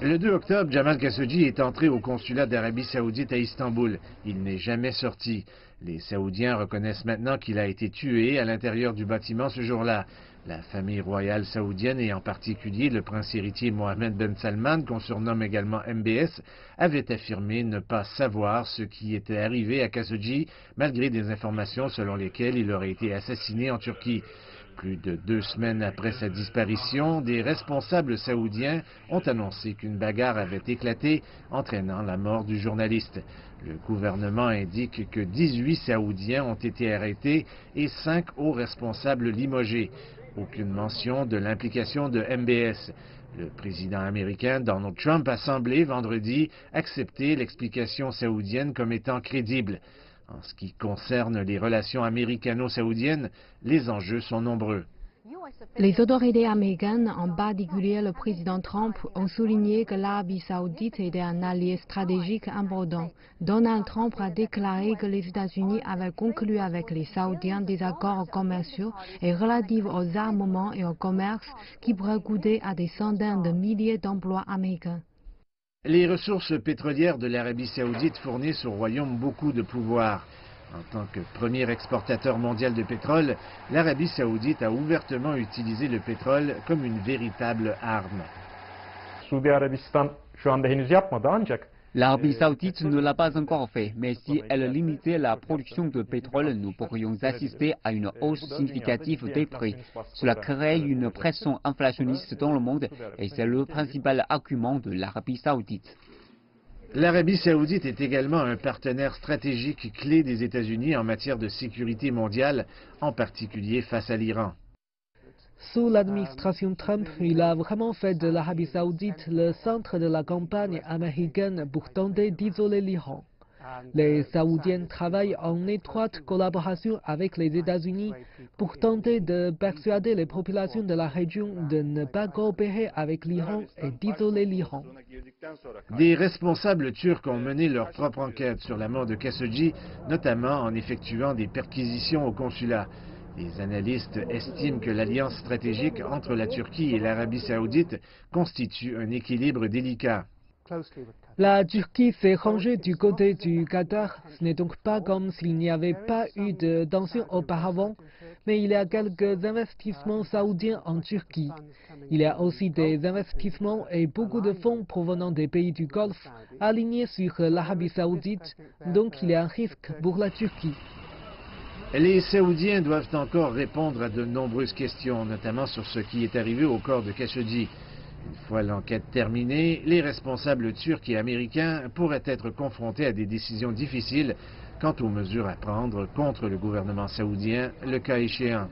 Le 2 octobre, Jamal Khashoggi est entré au consulat d'Arabie Saoudite à Istanbul. Il n'est jamais sorti. Les Saoudiens reconnaissent maintenant qu'il a été tué à l'intérieur du bâtiment ce jour-là. La famille royale saoudienne et en particulier le prince héritier Mohammed Ben Salman, qu'on surnomme également MBS, avait affirmé ne pas savoir ce qui était arrivé à Khashoggi, malgré des informations selon lesquelles il aurait été assassiné en Turquie. Plus de 2 semaines après sa disparition, des responsables saoudiens ont annoncé qu'une bagarre avait éclaté, entraînant la mort du journaliste. Le gouvernement indique que 18 Saoudiens ont été arrêtés et 5 hauts responsables limogés. Aucune mention de l'implication de MBS. Le président américain Donald Trump a semblé vendredi accepter l'explication saoudienne comme étant crédible. En ce qui concerne les relations américano-saoudiennes, les enjeux sont nombreux. Les autorités américaines, en particulier le président Trump, ont souligné que l'Arabie saoudite était un allié stratégique important. Donald Trump a déclaré que les États-Unis avaient conclu avec les Saoudiens des accords commerciaux et relatifs aux armements et au commerce qui pourraient coûter à des centaines de milliers d'emplois américains. Les ressources pétrolières de l'Arabie saoudite fournissent au royaume beaucoup de pouvoir. En tant que premier exportateur mondial de pétrole, l'Arabie saoudite a ouvertement utilisé le pétrole comme une véritable arme. L'Arabie saoudite ne l'a pas encore fait, mais si elle limitait la production de pétrole, nous pourrions assister à une hausse significative des prix. Cela créerait une pression inflationniste dans le monde et c'est le principal argument de l'Arabie saoudite. L'Arabie saoudite est également un partenaire stratégique clé des États-Unis en matière de sécurité mondiale, en particulier face à l'Iran. Sous l'administration Trump, il a vraiment fait de l'Arabie saoudite le centre de la campagne américaine pour tenter d'isoler l'Iran. Les Saoudiens travaillent en étroite collaboration avec les États-Unis pour tenter de persuader les populations de la région de ne pas coopérer avec l'Iran et d'isoler l'Iran. Des responsables turcs ont mené leur propre enquête sur la mort de Khashoggi, notamment en effectuant des perquisitions au consulat. Les analystes estiment que l'alliance stratégique entre la Turquie et l'Arabie saoudite constitue un équilibre délicat. La Turquie s'est rangée du côté du Qatar. Ce n'est donc pas comme s'il n'y avait pas eu de tension auparavant, mais il y a quelques investissements saoudiens en Turquie. Il y a aussi des investissements et beaucoup de fonds provenant des pays du Golfe alignés sur l'Arabie saoudite, donc il y a un risque pour la Turquie. Les Saoudiens doivent encore répondre à de nombreuses questions, notamment sur ce qui est arrivé au corps de Khashoggi. Une fois l'enquête terminée, les responsables turcs et américains pourraient être confrontés à des décisions difficiles quant aux mesures à prendre contre le gouvernement saoudien, le cas échéant.